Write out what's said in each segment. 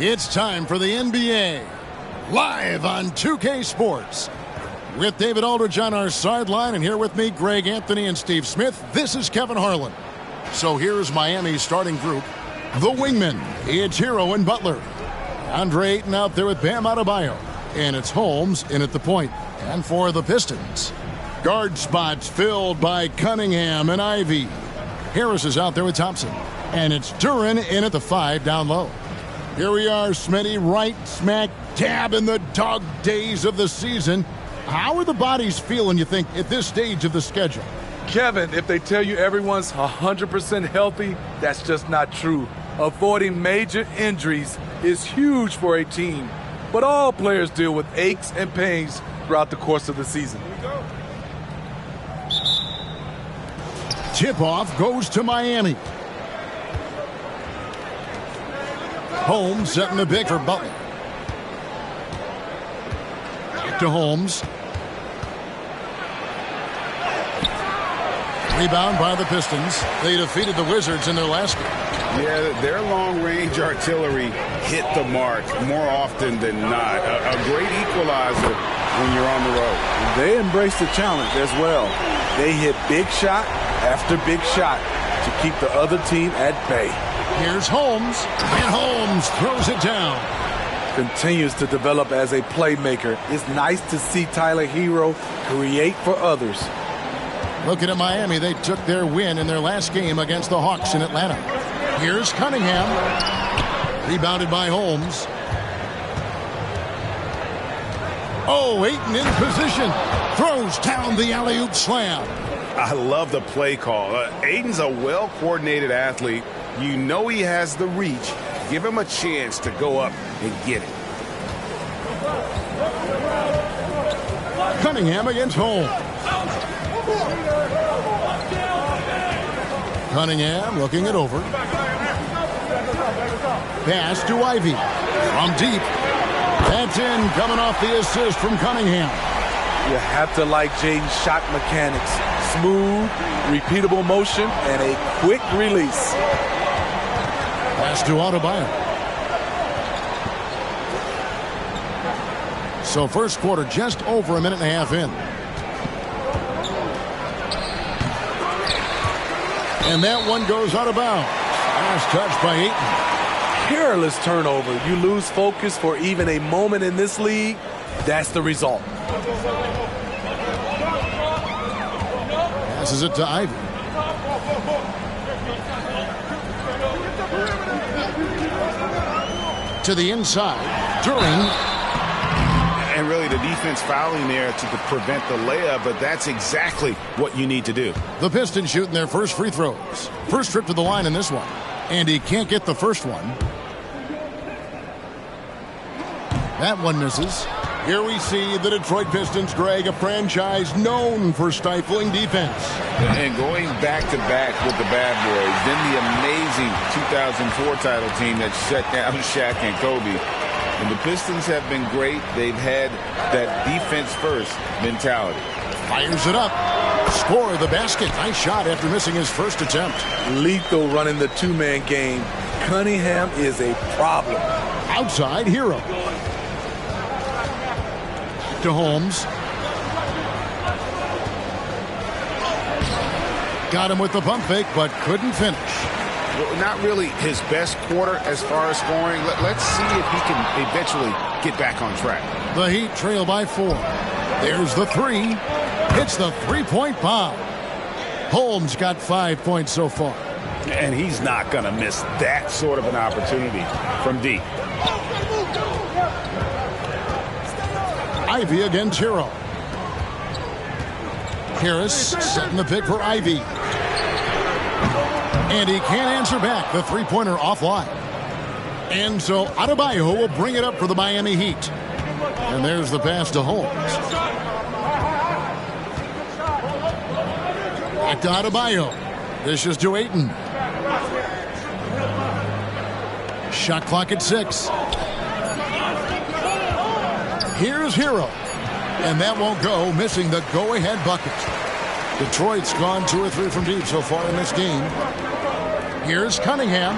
It's time for the NBA, live on 2K Sports. With David Aldridge on our sideline, and here with me, Greg Anthony and Steve Smith, this is Kevin Harlan. So here's Miami's starting group. The wingmen, it's Hero and Butler. Andre Ayton out there with Bam Adebayo. And it's Holmes in at the point. And for the Pistons, guard spots filled by Cunningham and Ivy. Harris is out there with Thompson. And it's Duren in at the 5 down low. Here we are, Smitty, right smack dab in the dog days of the season. How are the bodies feeling, you think, at this stage of the schedule? Kevin, if they tell you everyone's 100% healthy, that's just not true. Avoiding major injuries is huge for a team, but all players deal with aches and pains throughout the course of the season. Tip-off goes to Miami. Holmes setting the pick for Butler. Back to Holmes. Rebound by the Pistons. They defeated the Wizards in their last game. Yeah, their long-range artillery hit the mark more often than not. A great equalizer when you're on the road. They embrace the challenge as well. They hit big shot after big shot to keep the other team at bay. Here's Holmes, and Holmes throws it down. Continues to develop as a playmaker. It's nice to see Tyler Hero create for others. Looking at Miami, they took their win in their last game against the Hawks in Atlanta. Here's Cunningham. Rebounded by Holmes. Oh, Ayton in position. Throws down the alley-oop slam. I love the play call. Ayton's a well-coordinated athlete. You know he has the reach. Give him a chance to go up and get it. Cunningham against Holmes. Cunningham looking it over. Pass to Ivy. From deep. That's in, coming off the assist from Cunningham. You have to like Jaden's shot mechanics. Smooth, repeatable motion, and a quick release. Pass to Adebayo. So first quarter just over a minute and a half in. And that one goes out of bounds. Last touch by Ayton. Careless turnover. You lose focus for even a moment in this league. That's the result. Passes it to Ivy. To the inside. Duren. And really the defense fouling there to prevent the layup, but that's exactly what you need to do. The Pistons shooting their first free throws. First trip to the line in this one. And he can't get the first one. That one misses. Here we see the Detroit Pistons, Greg, a franchise known for stifling defense. And going back-to-back with the bad boys, then the amazing 2004 title team that shut down Shaq and Kobe. And the Pistons have been great. They've had that defense-first mentality. Fires it up. Score the basket. Nice shot after missing his first attempt. Lethal running the two-man game. Cunningham is a problem. Outside, Hero. To Holmes. Got him with the pump fake, but couldn't finish. Well, not really his best quarter as far as scoring. Let's see if he can eventually get back on track. The Heat trail by 4. There's the 3. Hits the three-point bomb. Holmes got 5 points so far. And he's not going to miss that sort of an opportunity from deep. Ivy against Hero. Harris setting the pick for Ivy. And he can't answer back. The three-pointer offline. And so Adebayo will bring it up for the Miami Heat. And there's the pass to Holmes. Back to Adebayo. This is to Ayton. Shot clock at 6. Here's Hero. And that won't go, missing the go-ahead bucket. Detroit's gone 2 or 3 from deep so far in this game. Here's Cunningham.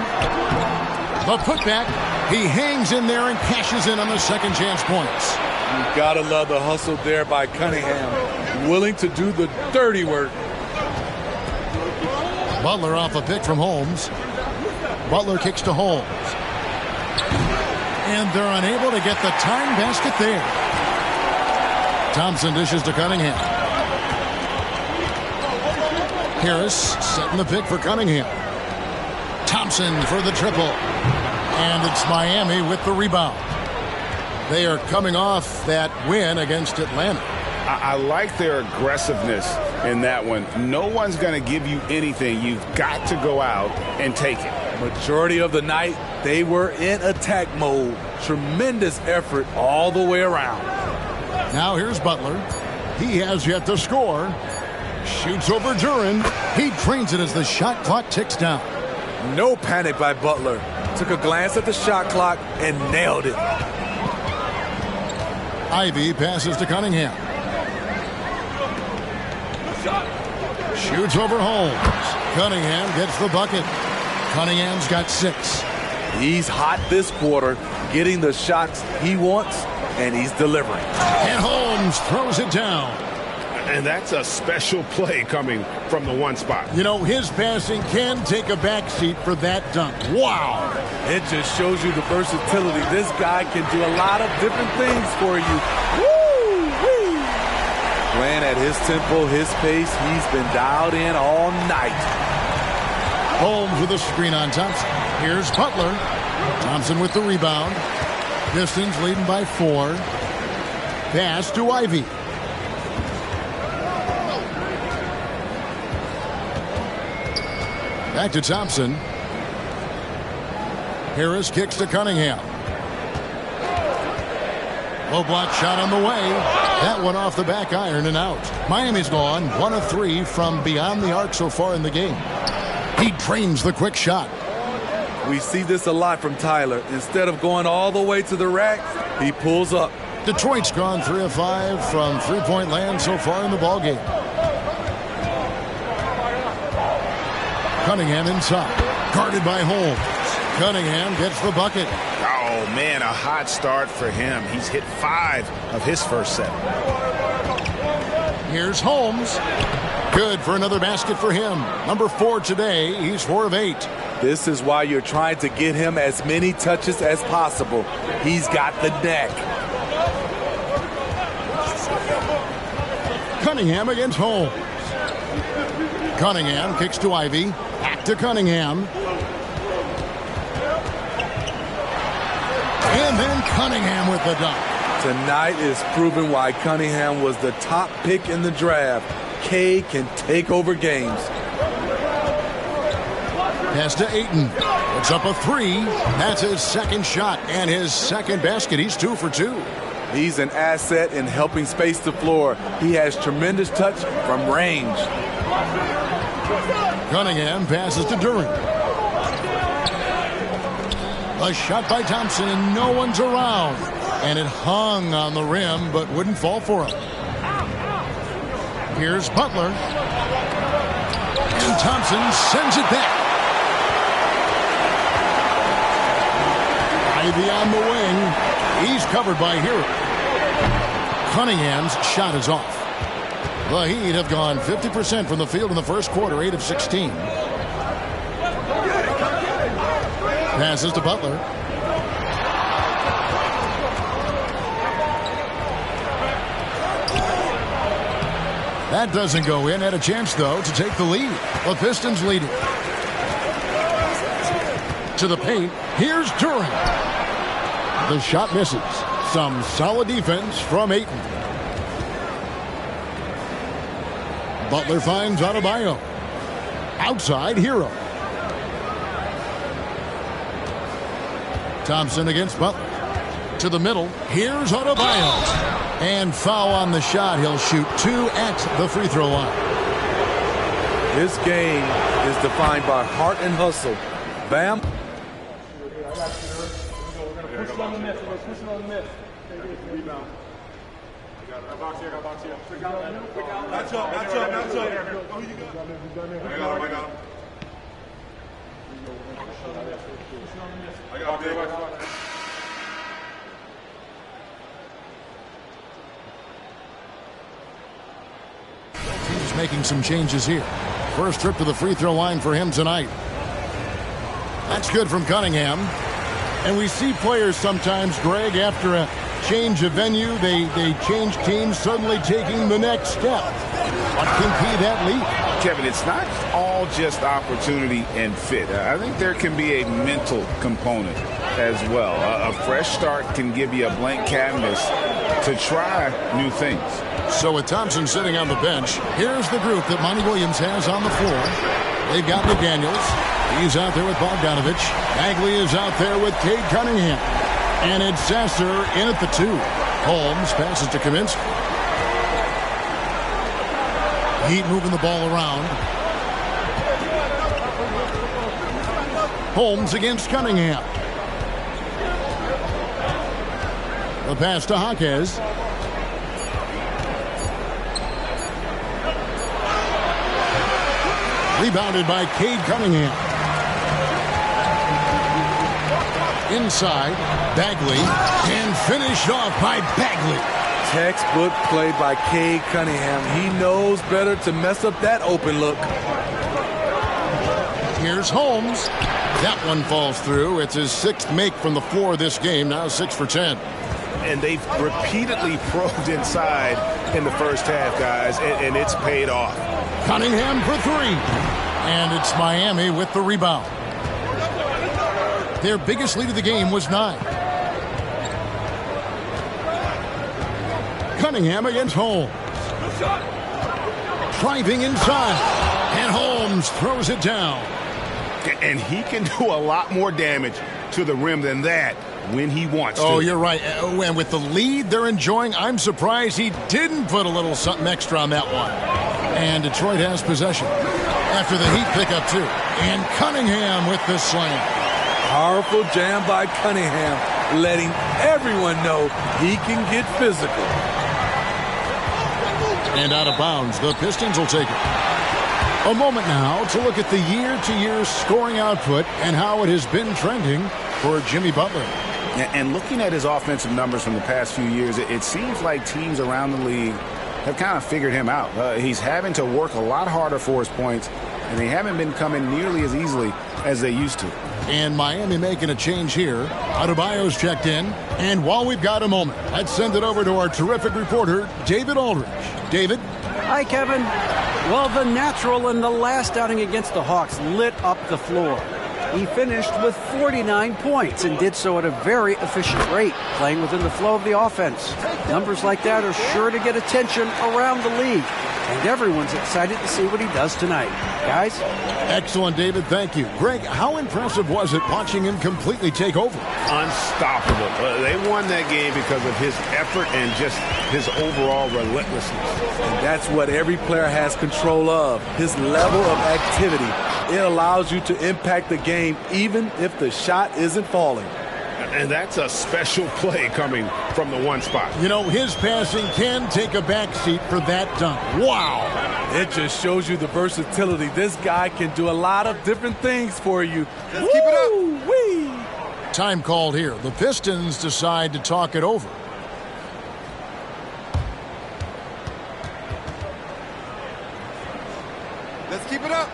The putback. He hangs in there and cashes in on the second chance points. You gotta love the hustle there by Cunningham. Willing to do the dirty work. Butler off a pick from Holmes. Butler kicks to Holmes. And they're unable to get the tying basket there. Thompson dishes to Cunningham. Harris setting the pick for Cunningham. Thompson for the triple. And it's Miami with the rebound. They are coming off that win against Atlanta. I like their aggressiveness in that one. No one's going to give you anything. You've got to go out and take it. Majority of the night, they were in attack mode. Tremendous effort all the way around. Now here's Butler. He has yet to score. Shoots over Duren. He drains it as the shot clock ticks down. No panic by Butler. Took a glance at the shot clock and nailed it. Ivy passes to Cunningham. Shoots over Holmes. Cunningham gets the bucket. Cunningham's got 6. He's hot this quarter, getting the shots he wants, and he's delivering. And Holmes throws it down. And that's a special play coming from the one spot. You know, his passing can take a backseat for that dunk. Wow. It just shows you the versatility. This guy can do a lot of different things for you. Woo-wee. Playing at his tempo, his pace, he's been dialed in all night. Holmes with a screen on Thompson. Here's Butler. Thompson with the rebound. Pistons leading by 4. Pass to Ivy. Back to Thompson. Harris kicks to Cunningham. Low block shot on the way. That one off the back iron and out. Miami's gone 1 of 3 from beyond the arc so far in the game. He drains the quick shot. We see this a lot from Tyler. Instead of going all the way to the rack, he pulls up. Detroit's gone 3 of 5 from three-point land so far in the ballgame. Cunningham inside. Guarded by Holmes. Cunningham gets the bucket. Oh, man, a hot start for him. He's hit 5 of his first set. Here's Holmes. Good for another basket for him. Number 4 today. He's 4 of 8. This is why you're trying to get him as many touches as possible. He's got the neck. Cunningham against Holmes. Cunningham kicks to Ivy. Back to Cunningham. And then Cunningham with the dunk. Tonight is proving why Cunningham was the top pick in the draft. K can take over games. Pass to Ayton. Puts up a 3. That's his second shot and his second basket. He's 2 for 2. He's an asset in helping space the floor. He has tremendous touch from range. Cunningham passes to Duren. A shot by Thompson and no one's around. And it hung on the rim but wouldn't fall for him. Here's Butler. And Thompson sends it back. Ivy on the wing. He's covered by Hero. Cunningham's shot is off. The Heat have gone 50% from the field in the first quarter, 8 of 16. Passes to Butler. That doesn't go in. Had a chance, though, to take the lead. The Pistons lead it. To the paint. Here's Duren. The shot misses. Some solid defense from Ayton. Butler finds Adebayo. Outside, Hero. Thompson against Butler. To the middle. Here's Adebayo. And foul on the shot. He'll shoot 2 at the free throw line. This game is defined by heart and hustle. Bam. He's making some changes here. First trip to the free throw line for him tonight. That's good from Cunningham. And we see players sometimes, Greg, after a change of venue, they change teams, suddenly taking the next step. What can be that leap? Kevin, it's not all just opportunity and fit. I think there can be a mental component as well. A fresh start can give you a blank canvas to try new things. So with Thompson sitting on the bench, here's the group that Monty Williams has on the floor. They've got McDaniels. He's out there with Bogdanovich. Bagley is out there with Cade Cunningham. And it's Sasser in at the 2. Holmes passes to Kaminsky. Heat moving the ball around. Holmes against Cunningham. The pass to Jaquez. Rebounded by Cade Cunningham. Inside, Bagley, and finished off by Bagley. Textbook play by Cade Cunningham. He knows better to mess up that open look. Here's Holmes. That one falls through. It's his 6th make from the floor this game, now 6 for 10. And they've repeatedly probed inside in the first half, guys, and it's paid off. Cunningham for 3. And it's Miami with the rebound. Their biggest lead of the game was 9. Cunningham against Holmes. Driving inside. And Holmes throws it down. And he can do a lot more damage to the rim than that when he wants to. Oh, you're right. And with the lead they're enjoying, I'm surprised he didn't put a little something extra on that one. And Detroit has possession after the Heat pick up 2. And Cunningham with the slam. Powerful jam by Cunningham, letting everyone know he can get physical. And out of bounds, the Pistons will take it. A moment now to look at the year-to-year scoring output and how it has been trending for Jimmy Butler. And looking at his offensive numbers from the past few years, it seems like teams around the league have kind of figured him out. He's having to work a lot harder for his points, and they haven't been coming nearly as easily as they used to. And Miami making a change here. Adebayo's checked in. And while we've got a moment, let's send it over to our terrific reporter, David Aldridge. David? Hi, Kevin. Well, the natural in the last outing against the Hawks lit up the floor. He finished with 49 points and did so at a very efficient rate, playing within the flow of the offense. Numbers like that are sure to get attention around the league, and everyone's excited to see what he does tonight. Guys? Excellent, David. Thank you. Greg, how impressive was it watching him completely take over? Unstoppable. They won that game because of his effort and just his overall relentlessness. And that's what every player has control of, his level of activity. It allows you to impact the game even if the shot isn't falling. And that's a special play coming from the one spot. You know, his passing can take a backseat for that dunk. Wow. It just shows you the versatility. This guy can do a lot of different things for you. Let's keep it up. Whee! Time called here. The Pistons decide to talk it over. Let's keep it up.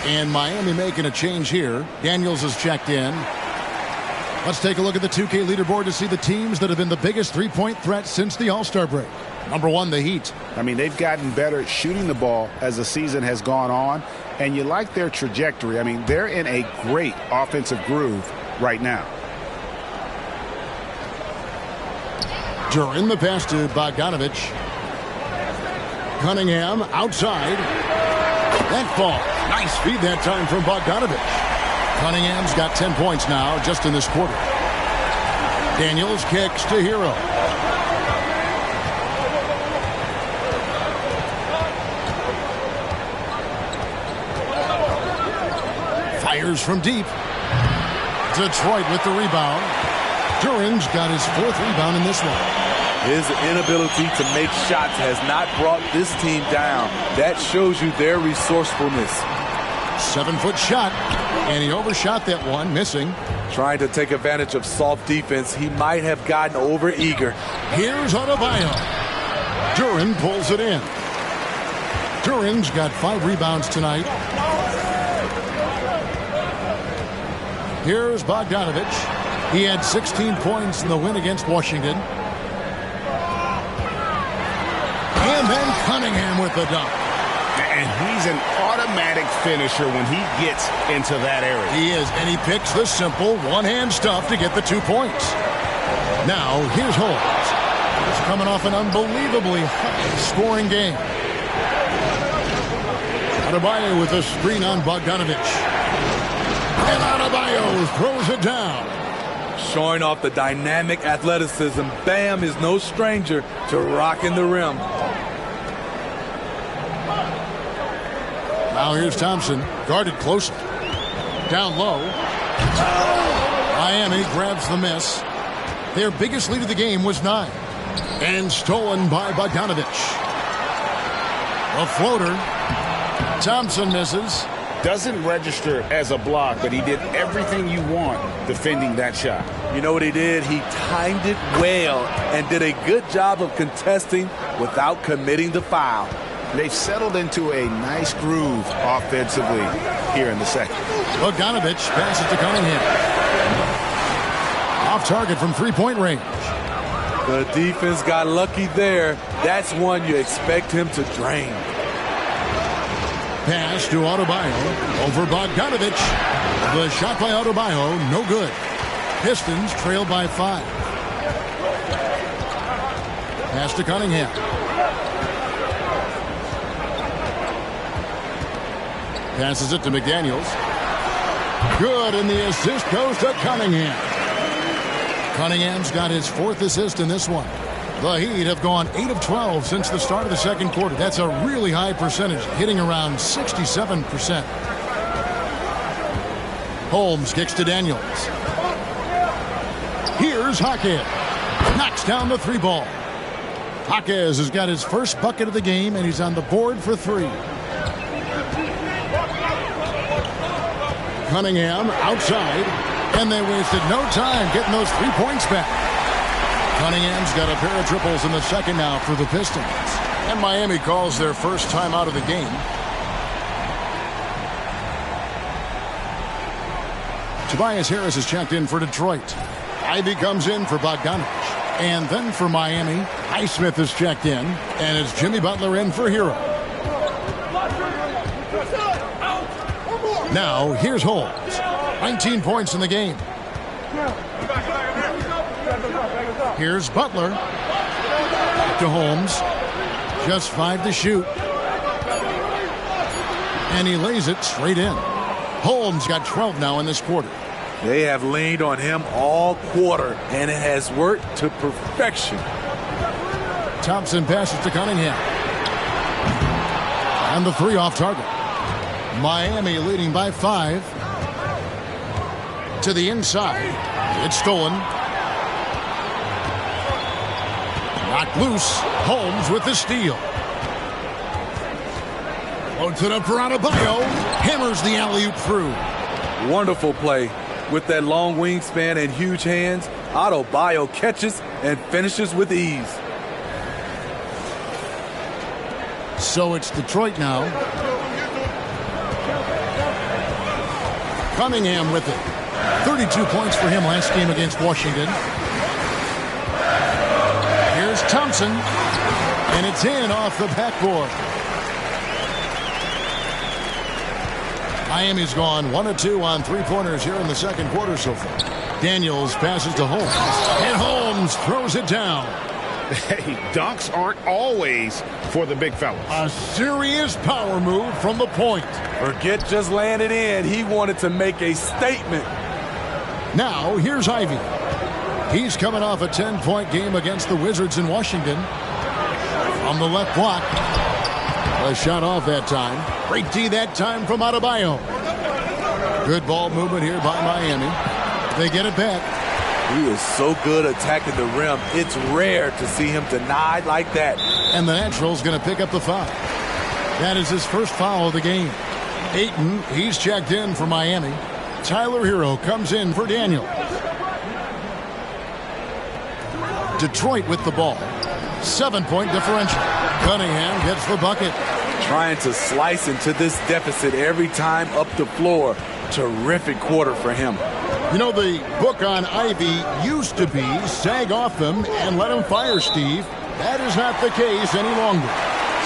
And Miami making a change here. Daniels has checked in. Let's take a look at the 2K leaderboard to see the teams that have been the biggest three-point threat since the All-Star break. Number 1, the Heat. I mean, they've gotten better at shooting the ball as the season has gone on, and you like their trajectory. I mean, they're in a great offensive groove right now. Duran, the pass to Bogdanovich. Cunningham outside. That falls. Nice feed that time from Bogdanovich. Cunningham's got 10 points now just in this quarter. Daniels kicks to Hero. Fires from deep. Detroit with the rebound. Duran's got his 4th rebound in this one. His inability to make shots has not brought this team down. That shows you their resourcefulness. 7-foot shot, and he overshot that one, missing. Trying to take advantage of soft defense, he might have gotten over eager. Here's Adebayo. Duran pulls it in. Duran's got 5 rebounds tonight. Here's Bogdanovich. He had 16 points in the win against Washington. And then Cunningham with the dunk. And he's an automatic finisher when he gets into that area. He is, and he picks the simple one-hand stuff to get the 2 points. Now, here's Holmes. He's coming off an unbelievably high-scoring game. Adebayo with a screen on Bogdanovich. And Adebayo throws it down. Showing off the dynamic athleticism, Bam is no stranger to rocking the rim. Now here's Thompson, guarded closely. Down low. Miami grabs the miss. Their biggest lead of the game was 9. And stolen by Bogdanovich. A floater. Thompson misses. Doesn't register as a block, but he did everything you want defending that shot. You know what he did? He timed it well and did a good job of contesting without committing the foul. They've settled into a nice groove offensively here in the second. Bogdanovich passes to Cunningham. Off target from 3-point range. The defense got lucky there. That's one you expect him to drain. Pass to Adebayo over Bogdanovich. The shot by Adebayo, no good. Pistons trail by 5. Pass to Cunningham. Passes it to McDaniels. Good, and the assist goes to Cunningham. Cunningham's got his 4th assist in this one. The Heat have gone 8 of 12 since the start of the second quarter. That's a really high percentage, hitting around 67%. Holmes kicks to Daniels. Here's Jaquez. Knocks down the 3 ball. Jaquez has got his first bucket of the game, and he's on the board for 3. Cunningham outside, and they wasted no time getting those 3 points back. Cunningham's got a pair of triples in the second now for the Pistons. And Miami calls their first time out of the game. Tobias Harris is checked in for Detroit. Ivy comes in for Bogdanovich. And then for Miami, Highsmith is checked in. And it's Jimmy Butler in for Hero. Now, here's Holmes. 19 points in the game. Here's Butler. To Holmes. Just 5 to shoot. And he lays it straight in. Holmes got 12 now in this quarter. They have leaned on him all quarter, and it has worked to perfection. Thompson passes to Cunningham. And the 3 off target. Miami leading by 5. To the inside. It's stolen. Knocked loose. Holmes with the steal. Loads it up for Adebayo. Hammers the alley-oop through. Wonderful play. With that long wingspan and huge hands, Adebayo catches and finishes with ease. So it's Detroit now. Cunningham with it. 32 points for him last game against Washington. Here's Thompson. And it's in off the backboard. Miami's gone 1 of 2 on 3-pointers here in the second quarter so far. Daniels passes to Holmes. And Holmes throws it down. Hey, dunks aren't always for the big fellas. A serious power move from the point. Forget just laying it in. He wanted to make a statement. Now, here's Ivy. He's coming off a 10-point game against the Wizards in Washington. From the left block. A shot off that time. Great D that time from Adebayo. Good ball movement here by Miami. They get it back. He is so good attacking the rim. It's rare to see him denied like that. And the Natural's going to pick up the foul. That is his first foul of the game. Ayton, he's checked in for Miami. Tyler Hero comes in for Daniel. Detroit with the ball. 7-point differential. Cunningham gets the bucket. Trying to slice into this deficit every time up the floor. Terrific quarter for him. You know, the book on Ivy used to be sag off them and let him fire, Steve. That is not the case any longer.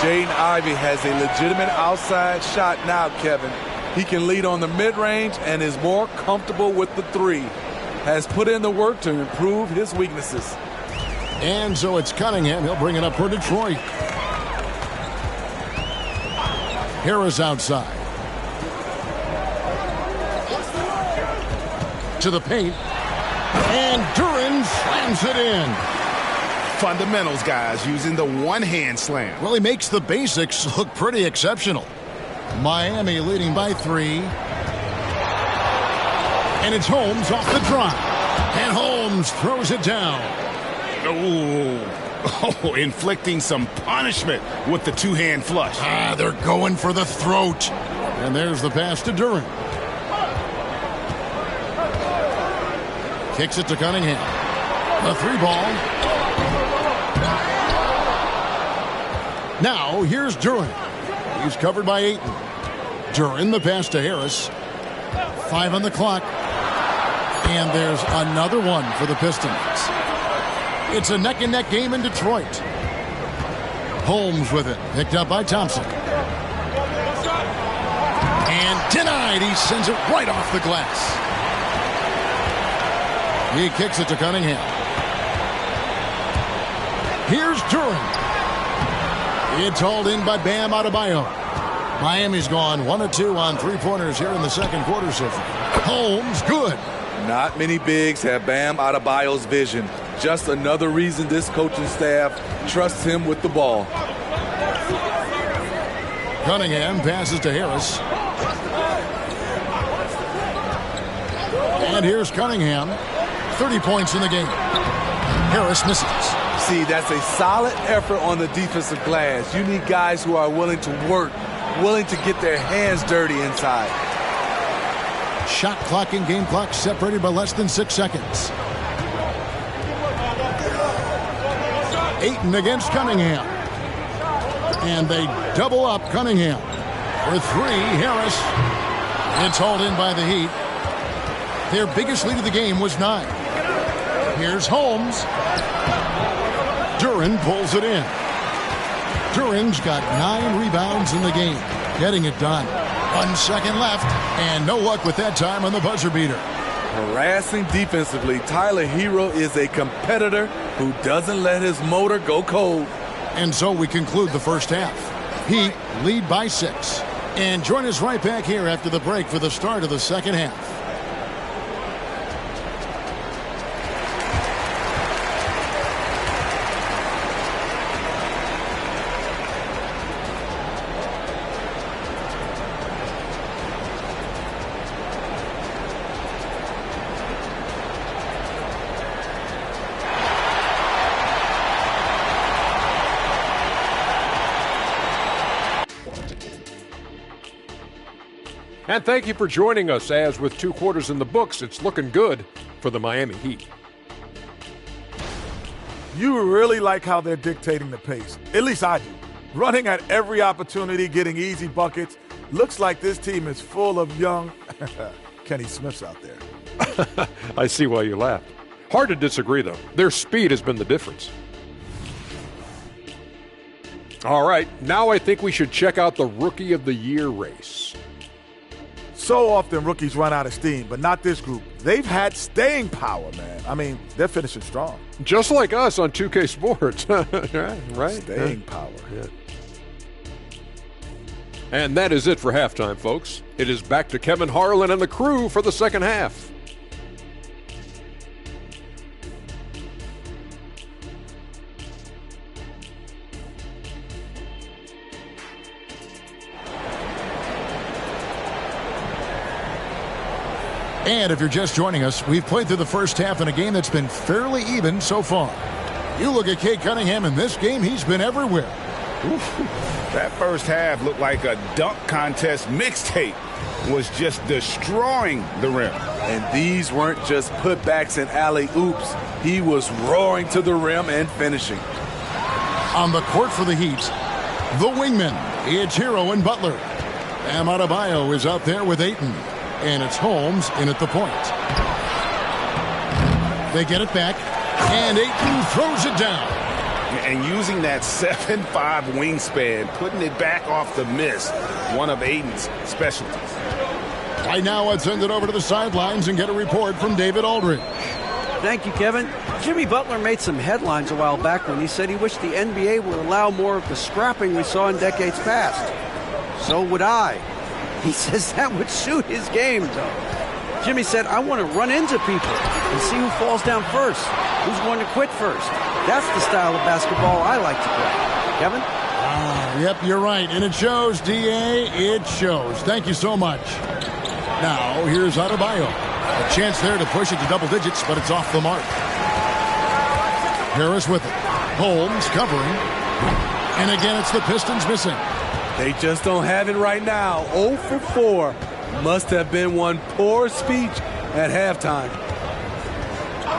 Jaden Ivey has a legitimate outside shot now, Kevin. He can lead on the mid-range and is more comfortable with the three. Has put in the work to improve his weaknesses. And so it's Cunningham. He'll bring it up for Detroit. Harris outside. To the paint. And Duran slams it in. Fundamentals, guys, using the one-hand slam. Well, he makes the basics look pretty exceptional. Miami leading by 3. And it's Holmes off the drop. And Holmes throws it down. Oh, inflicting some punishment with the two-hand flush. They're going for the throat. And there's the pass to Duran. Kicks it to Cunningham. A 3-ball. Now, here's Duran. He's covered by Ayton. Duran, the pass to Harris. 5 on the clock. And there's another one for the Pistons. It's a neck-and-neck game in Detroit. Holmes with it. Picked up by Thompson. And denied. He sends it right off the glass. He kicks it to Cunningham. Here's Duran. It's hauled in by Bam Adebayo. Miami's gone 1 of 2 on three-pointers here in the second quarter so far. Holmes, good. Not many bigs have Bam Adebayo's vision. Just another reason this coaching staff trusts him with the ball. Cunningham passes to Harris. And here's Cunningham. 30 points in the game. Harris misses. See, that's a solid effort on the defensive glass. You need guys who are willing to work, willing to get their hands dirty inside. Shot clock and game clock separated by less than 6 seconds. Ayton against Cunningham. And they double up Cunningham. For 3, Harris. It's hauled in by the Heat. Their biggest lead of the game was 9. Here's Holmes. Duran pulls it in. Duran's got 9 rebounds in the game. Getting it done. 1 second left. And no luck with that time on the buzzer beater. Harassing defensively, Tyler Hero is a competitor who doesn't let his motor go cold. And so we conclude the first half. Heat lead by 6. And join us right back here after the break for the start of the second half. And thank you for joining us, as with 2 quarters in the books, it's looking good for the Miami Heat. You really like how they're dictating the pace. At least I do. Running at every opportunity, getting easy buckets. Looks like this team is full of young Kenny Smiths out there. I see why you laughed. Hard to disagree, though. Their speed has been the difference. All right, now I think we should check out the Rookie of the Year race. So often rookies run out of steam, but not this group. They've had staying power, man. I mean, they're finishing strong. Just like us on 2K Sports. right? Staying power. Yeah. And that is it for halftime, folks. It is back to Kevin Harlan and the crew for the second half. And if you're just joining us, we've played through the first half in a game that's been fairly even so far. You look at Cade Cunningham in this game, he's been everywhere. That first half looked like a dunk contest mixtape. Was just destroying the rim. And these weren't just putbacks and alley-oops. He was roaring to the rim and finishing. On the court for the Heat, the wingmen, it's Hero and Butler. Bam Adebayo is out there with Ayton. And it's Holmes in at the point. They get it back, and Ayton throws it down. And using that 7'5 wingspan, putting it back off the miss, one of Ayton's specialties. Right now, let's send it over to the sidelines and get a report from David Aldridge. Thank you, Kevin. Jimmy Butler made some headlines a while back when he said he wished the NBA would allow more of the scrapping we saw in decades past. So would I. He says that would suit his game, though. Jimmy said, I want to run into people and see who falls down first, who's going to quit first. That's the style of basketball I like to play. Kevin? Yep, you're right. And it shows, D.A. It shows. Thank you so much. Now, here's Adebayo. A chance there to push it to double digits, but it's off the mark. Harris with it. Holmes covering. And again, it's the Pistons missing. They just don't have it right now. 0 for 4. Must have been one poor speech at halftime.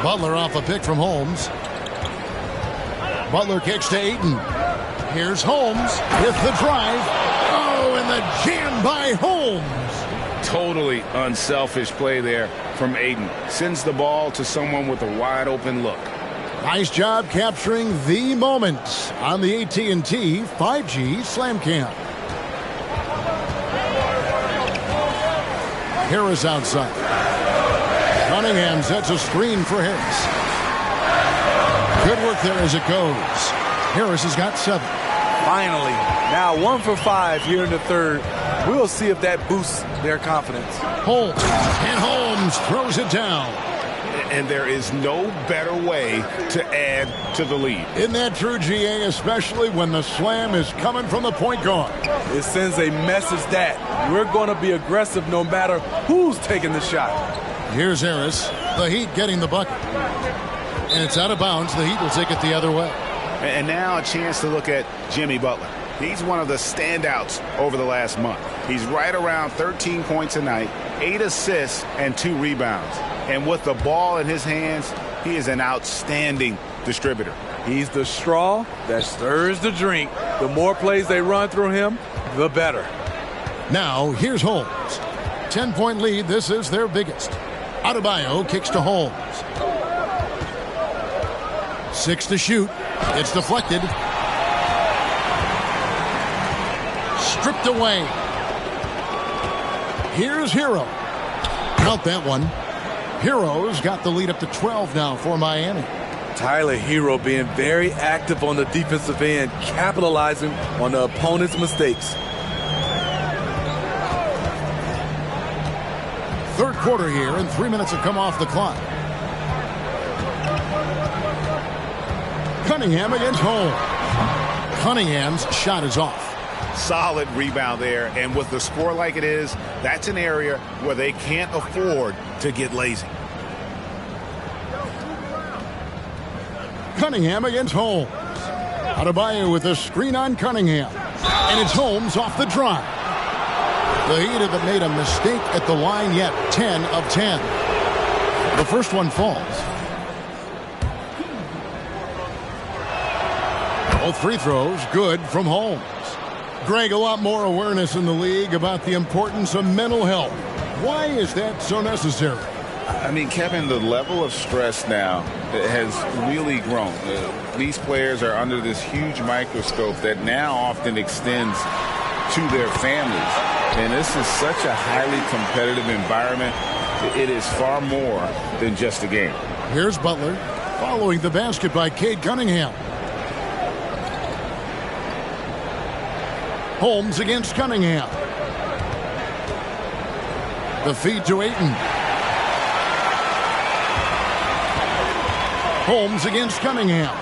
Butler off a pick from Holmes. Butler kicks to Ayton. Here's Holmes with the drive. Oh, and the jam by Holmes. Totally unselfish play there from Ayton. Sends the ball to someone with a wide open look. Nice job capturing the moment on the AT&T 5G Slam Cam. Harris outside. Cunningham sets a screen for Harris. Good work there as it goes. Harris has got 7. Finally. Now 1 for 5 here in the third. We'll see if that boosts their confidence. Holmes. And Holmes throws it down. And there is no better way to add to the lead. Isn't that true, GA, especially when the slam is coming from the point guard? It sends a message that we're going to be aggressive no matter who's taking the shot. Here's Harris. The Heat getting the bucket. And it's out of bounds. The Heat will take it the other way. And now a chance to look at Jimmy Butler. He's one of the standouts over the last month. He's right around 13 points a night, 8 assists, and 2 rebounds. And with the ball in his hands, he is an outstanding distributor. He's the straw that stirs the drink. The more plays they run through him, the better. Now, here's Holmes. 10-point lead. This is their biggest. Adebayo kicks to Holmes. 6 to shoot. It's deflected. Stripped away. Here's Hero. Count that one. Hero's got the lead up to 12 now for Miami. Tyler Hero being very active on the defensive end, capitalizing on the opponent's mistakes. Third quarter here, and 3 minutes have come off the clock. Cunningham against Holmes. Cunningham's shot is off. Solid rebound there, and with the score like it is, that's an area where they can't afford to get lazy. Cunningham against Holmes. Adebayo with a screen on Cunningham. And it's Holmes off the drive. The Heat haven't made a mistake at the line yet. 10 of 10. The first one falls. Both free throws good from Holmes. Greg, a lot more awareness in the league about the importance of mental health. Why is that so necessary? I mean, Kevin, the level of stress now has really grown. These players are under this huge microscope that now often extends to their families. And this is such a highly competitive environment. It is far more than just a game. Here's Butler following the basket by Cade Cunningham. Holmes against Cunningham. The feed to Ayton. Holmes against Cunningham.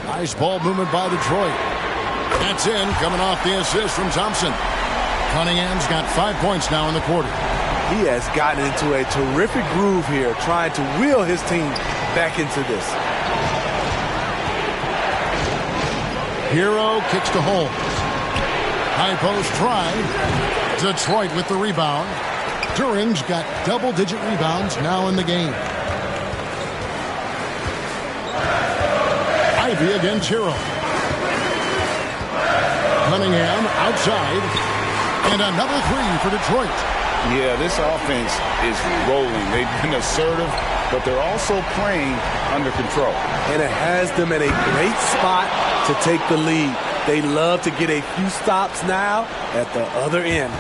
Nice ball movement by Detroit. That's in, coming off the assist from Thompson. Cunningham's got 5 points now in the quarter. He has gotten into a terrific groove here, trying to wheel his team back into this. Hero kicks to Holmes. High post try. Detroit with the rebound. Duran's got double-digit rebounds now in the game. Ivy against Hero. Cunningham outside. And another three for Detroit. Yeah, this offense is rolling. They've been assertive, but they're also playing under control. And it has them in a great spot to take the lead. They love to get a few stops now at the other end.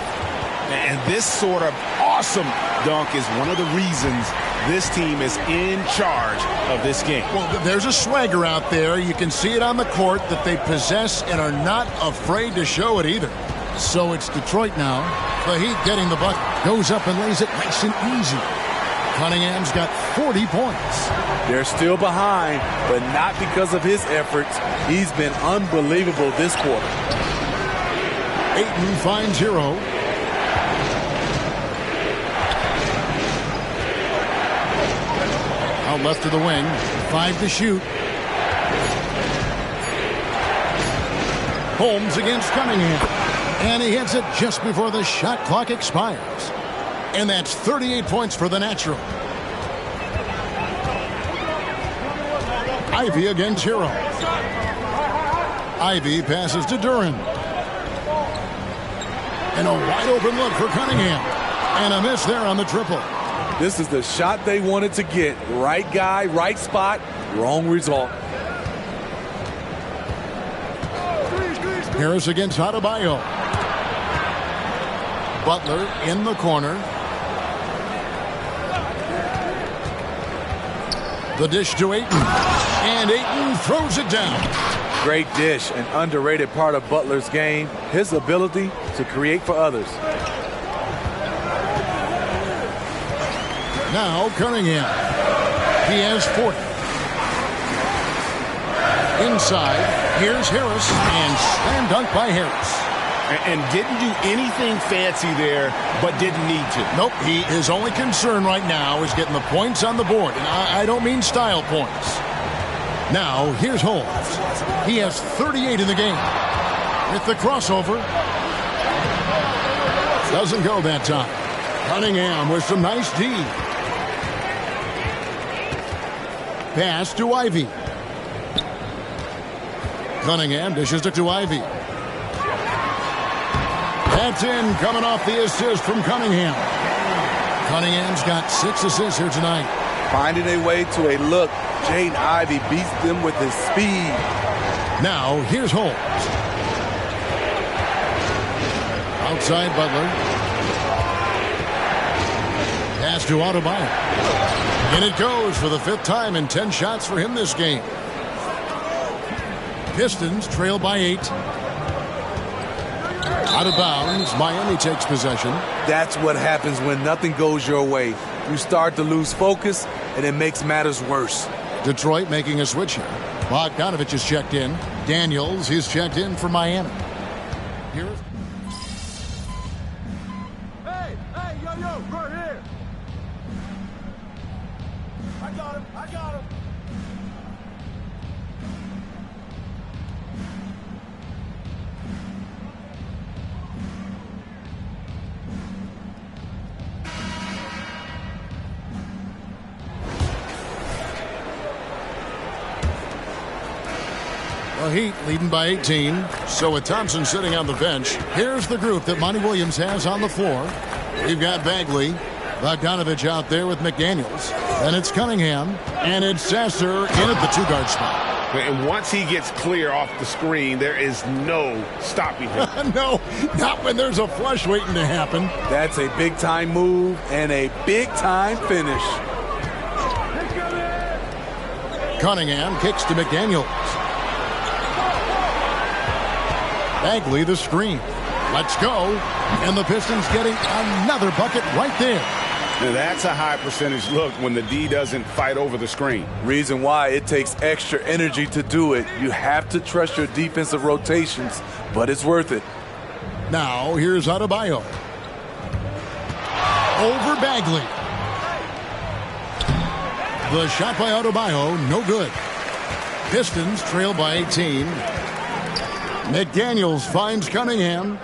And this sort of awesome dunk is one of the reasons this team is in charge of this game. Well, there's a swagger out there. You can see it on the court that they possess and are not afraid to show it either. So it's Detroit now. The Heat getting the bucket. Goes up and lays it nice and easy. Cunningham's got 40 points. They're still behind, but not because of his efforts. He's been unbelievable this quarter. Ayton finds Hero. Out left to the wing. 5 to shoot. Holmes against Cunningham. And he hits it just before the shot clock expires. And that's 38 points for the natural. Ivy against Hero. Ivy passes to Duran. And a wide open look for Cunningham. And a miss there on the triple. This is the shot they wanted to get. Right guy, right spot, wrong result. Harris against Adebayo. Butler in the corner. The dish to Ayton. And Ayton throws it down. Great dish, an underrated part of Butler's game. His ability to create for others. Now Cunningham. He has 40. Inside, here's Harris, and slam dunk by Harris. And didn't do anything fancy there, but didn't need to. Nope, his only concern right now is getting the points on the board. And I don't mean style points. Now, here's Holmes. He has 38 in the game. With the crossover. Doesn't go that time. Cunningham with some nice D. Pass to Ivy. Cunningham dishes it to Ivy. That's in, coming off the assist from Cunningham. Cunningham's got 6 assists here tonight. Finding a way to a look. Jaden Ivey beats them with his speed. Now, here's Holmes. Outside Butler. Pass to Adebayo. And it goes for the 5th time in 10 shots for him this game. Pistons trail by 8. Out of bounds, Miami takes possession. That's what happens when nothing goes your way. You start to lose focus, and it makes matters worse. Detroit making a switch here. Bogdanovich is checked in. Daniels is checked in for Miami. Here's... Hey, yo, right here. I got him. The Heat leading by 18. So with Thompson sitting on the bench, here's the group that Monty Williams has on the floor. We've got Bagley, Bogdanovich out there with McDaniels. Then it's Cunningham, and it's Sasser in at the 2-guard spot. And once he gets clear off the screen, there is no stopping him. No, not when there's a flush waiting to happen. That's a big-time move and a big-time finish. Cunningham kicks to McDaniels. Bagley the screen. Let's go. And the Pistons getting another bucket right there. Now that's a high percentage look when the D doesn't fight over the screen. Reason why it takes extra energy to do it. You have to trust your defensive rotations, but it's worth it. Now here's Adebayo. Over Bagley. The shot by Adebayo, no good. Pistons trail by 18. McDaniels finds Cunningham.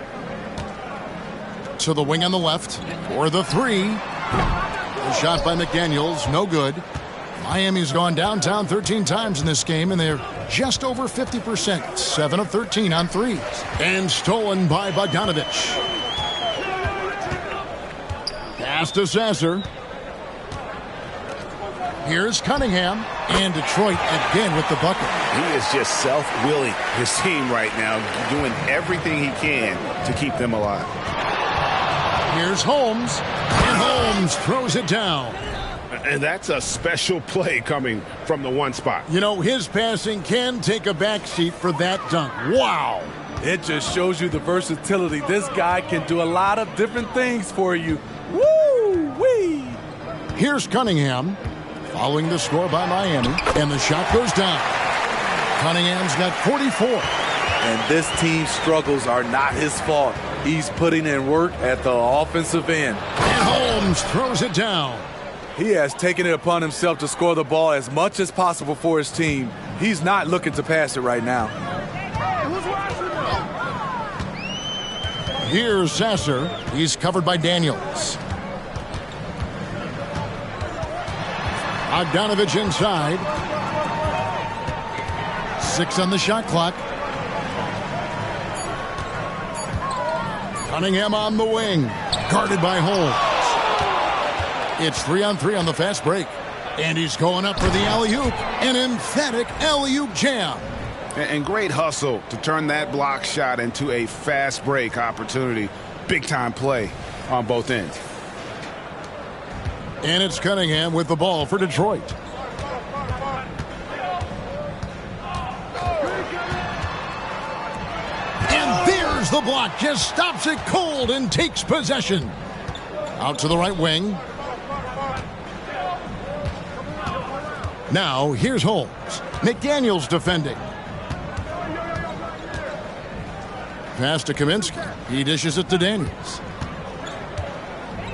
To the wing on the left for the three. The shot by McDaniels, no good. Miami's gone downtown 13 times in this game, and they're just over 50%. 7 of 13 on threes. And stolen by Bogdanovich. Pass to Sasser. Here's Cunningham. And Detroit again with the bucket. He is just self-willing his team right now, doing everything he can to keep them alive. Here's Holmes. And Holmes throws it down. And that's a special play coming from the one spot. You know, his passing can take a backseat for that dunk. Wow. It just shows you the versatility. This guy can do a lot of different things for you. Woo-wee! Here's Cunningham. Following the score by Miami, and the shot goes down. Cunningham's got 44. And this team's struggles are not his fault. He's putting in work at the offensive end. And Holmes throws it down. He has taken it upon himself to score the ball as much as possible for his team. He's not looking to pass it right now. Here's Sasser. He's covered by Daniels. Bogdanovich inside. 6 on the shot clock. Cunningham on the wing. Guarded by Holmes. It's 3-on-3 on the fast break. And he's going up for the alley-oop. An emphatic alley-oop jam. And great hustle to turn that block shot into a fast break opportunity. Big-time play on both ends. And it's Cunningham with the ball for Detroit. And there's the block. Just stops it cold and takes possession. Out to the right wing. Now here's Holmes. McDaniels defending. Pass to Kaminsky. He dishes it to Daniels.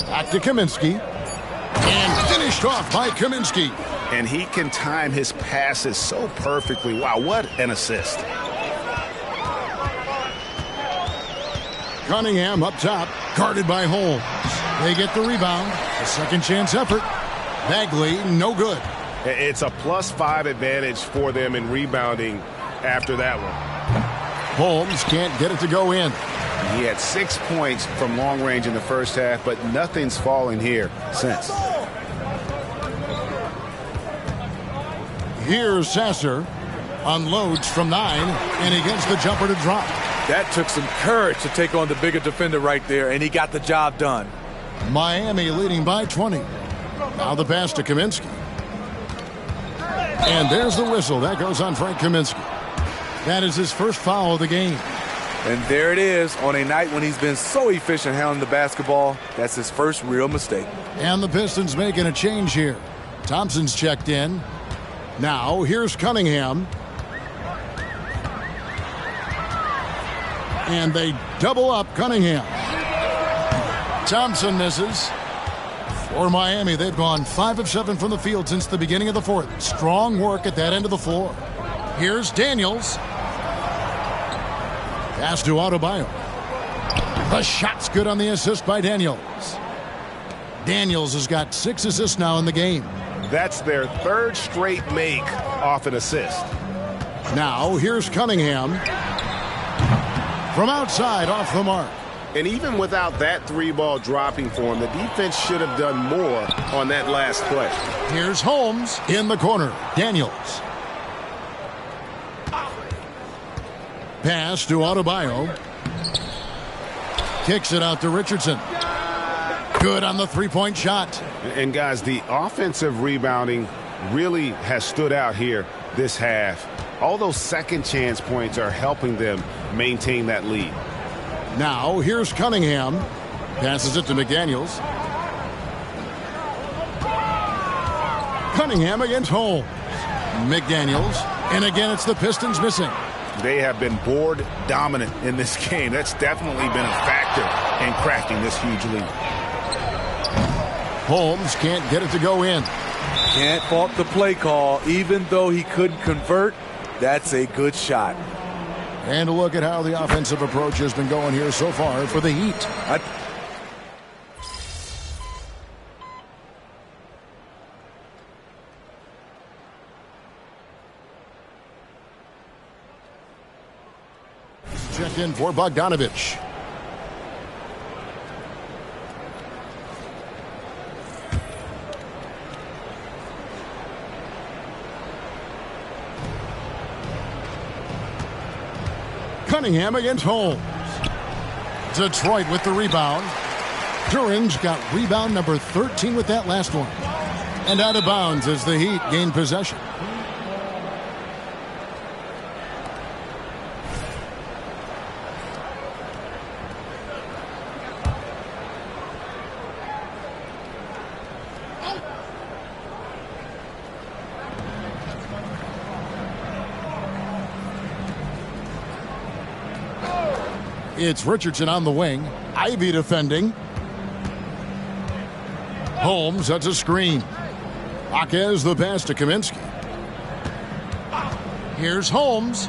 Back to Kaminsky. And finished off by Kaminsky. And he can time his passes so perfectly. Wow, what an assist. Cunningham up top, guarded by Holmes. They get the rebound. A second chance effort. Bagley, no good. It's a +5 advantage for them in rebounding after that one. Holmes can't get it to go in. He had 6 points from long range in the first half, but nothing's fallen here since. Here's Sasser. Unloads from 9, and he gets the jumper to drop. That took some courage to take on the bigger defender right there, and he got the job done. Miami leading by 20. Now the pass to Kaminsky. And there's the whistle. That goes on Frank Kaminsky. That is his first foul of the game. And there it is. On a night when he's been so efficient handling the basketball, that's his first real mistake. And the Pistons making a change here. Thompson's checked in. Now here's Cunningham. And they double up Cunningham. Thompson misses. For Miami, they've gone 5 of 7 from the field since the beginning of the fourth. Strong work at that end of the floor. Here's Daniels. Pass to Adebayo. The shot's good on the assist by Daniels. Daniels has got 6 assists now in the game. That's their 3rd straight make off an assist. Now here's Cunningham. From outside, off the mark. And even without that 3-ball dropping for him, the defense should have done more on that last play. Here's Holmes in the corner. Daniels. Pass to Adebayo. Kicks it out to Richardson. Good on the three-point shot. And guys, the offensive rebounding really has stood out here this half. All those second chance points are helping them maintain that lead. Now here's Cunningham. Passes it to McDaniels. Cunningham against Holmes. McDaniels. And again, it's the Pistons missing. They have been board dominant in this game. That's definitely been a factor in cracking this huge lead. Holmes can't get it to go in. Can't fault the play call. Even though he couldn't convert, that's a good shot. And a look at how the offensive approach has been going here so far for the Heat. Check in for Bogdanovich. Cunningham against Holmes. Detroit with the rebound. Duran's got rebound number 13 with that last one. And out of bounds as the Heat gain possession. It's Richardson on the wing. Ivy defending. Holmes, that's a screen. Jaquez the pass to Kaminsky. Here's Holmes.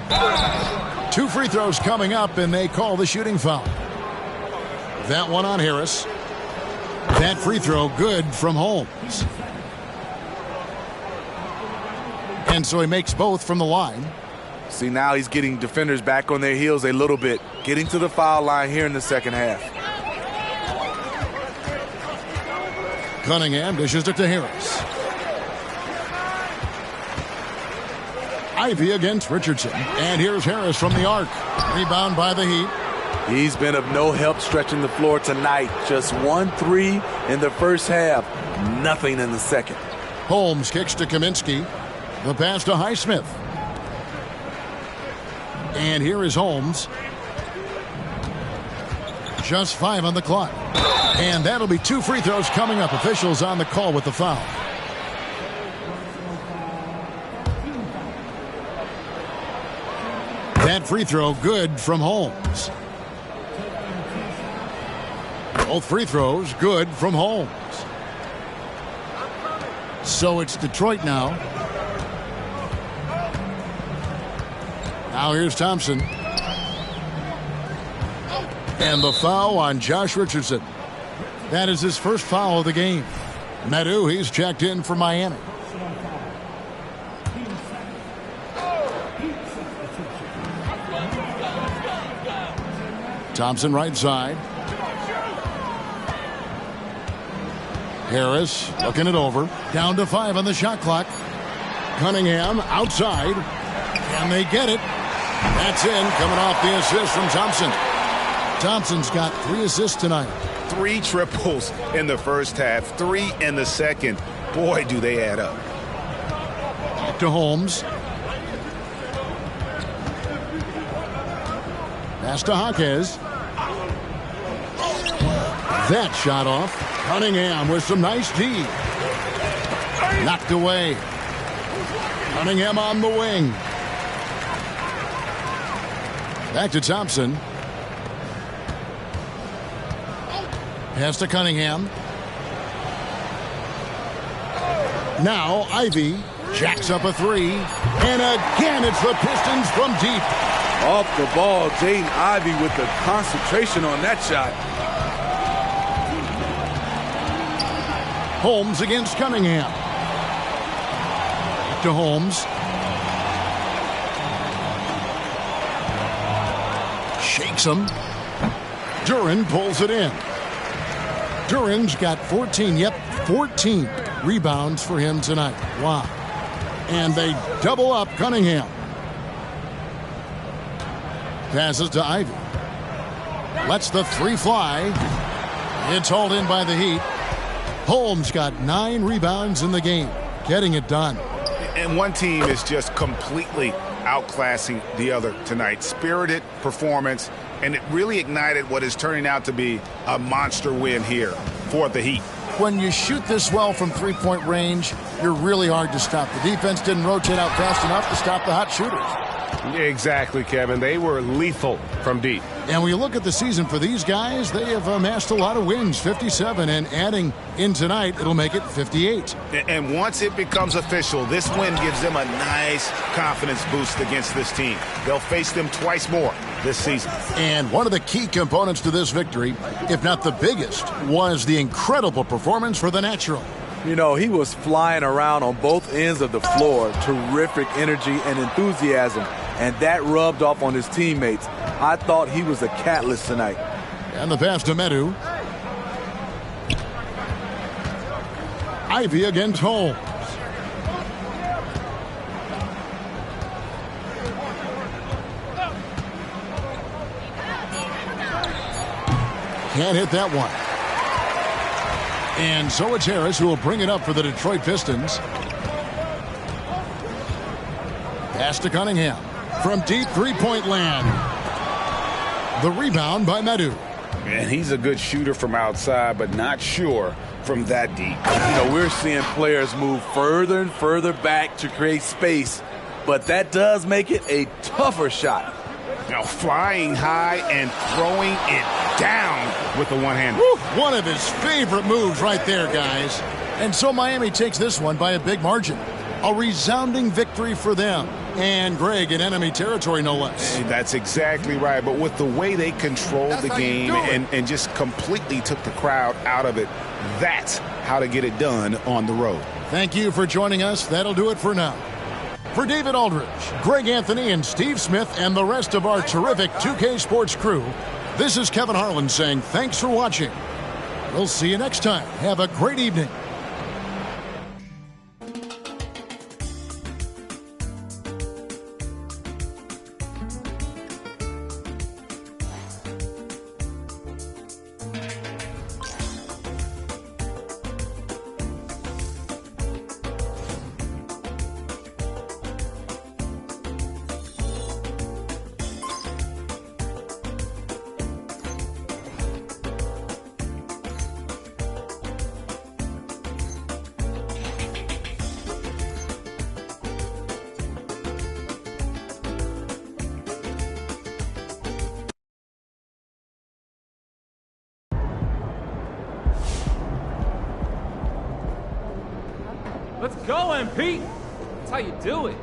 2 free throws coming up, and they call the shooting foul. That one on Harris. That free throw good from Holmes. And so he makes both from the line. See, now he's getting defenders back on their heels a little bit. Getting to the foul line here in the second half. Cunningham dishes it to Harris. Ivy against Richardson. And here's Harris from the arc. Rebound by the Heat. He's been of no help stretching the floor tonight. Just 1 3 in the first half. Nothing in the second. Holmes kicks to Kaminsky. The pass to Highsmith. And here is Holmes. Just 5 on the clock. And that'll be 2 free throws coming up. Officials on the call with the foul. That free throw good from Holmes. Both free throws good from Holmes. So it's Detroit now. Now here's Thompson. And the foul on Josh Richardson. That is his first foul of the game. Medu, he's checked in for Miami. Thompson right side. Harris looking it over. Down to 5 on the shot clock. Cunningham outside. And they get it. That's in, coming off the assist from Thompson. Thompson's got 3 assists tonight. 3 triples in the first half, 3 in the second. Boy, do they add up. Back to Holmes. Pass to Jaquez. That shot off. Cunningham with some nice D. Knocked away. Cunningham on the wing. Back to Thompson. Pass to Cunningham. Now Ivy jacks up a 3. And again, it's the Pistons from deep. Off the ball, Jaden Ivey with the concentration on that shot. Holmes against Cunningham. Back to Holmes. Shakes him. Duran pulls it in. Duran's got 14 rebounds for him tonight. Wow. And they double up Cunningham. Passes to Ivy. Lets the three fly. It's hauled in by the Heat. Holmes got 9 rebounds in the game, getting it done. And one team is just completely outclassing the other tonight. Spirited performance, and it really ignited what is turning out to be a monster win here for the Heat. When you shoot this well from three-point range, you're really hard to stop. The defense didn't rotate out fast enough to stop the hot shooters. Exactly, Kevin. They were lethal from deep. And when you look at the season for these guys, they have amassed a lot of wins, 57, and adding in tonight, it'll make it 58. And once it becomes official, this win gives them a nice confidence boost against this team. They'll face them twice more this season. And one of the key components to this victory, if not the biggest, was the incredible performance for the Natural. You know, he was flying around on both ends of the floor. Terrific energy and enthusiasm. And that rubbed off on his teammates. I thought he was a catalyst tonight. And the pass to Medu. Ivy against Holmes. Can't hit that one. And so it's Harris who will bring it up for the Detroit Pistons. Pass to Cunningham. From deep three-point land. The rebound by Medu. And he's a good shooter from outside, but not sure from that deep. You know, we're seeing players move further and further back to create space, but that does make it a tougher shot. Now flying high and throwing it down with the one-hander. One of his favorite moves right there, guys. And so Miami takes this one by a big margin. A resounding victory for them. And Greg in enemy territory, no less. Hey, that's exactly right. But with the way they controlled the game and just completely took the crowd out of it, that's how to get it done on the road. Thank you for joining us. That'll do it for now. For David Aldridge, Greg Anthony, and Steve Smith, and the rest of our terrific 2K Sports crew, this is Kevin Harlan saying thanks for watching. We'll see you next time. Have a great evening. Let's go, MP. That's how you do it.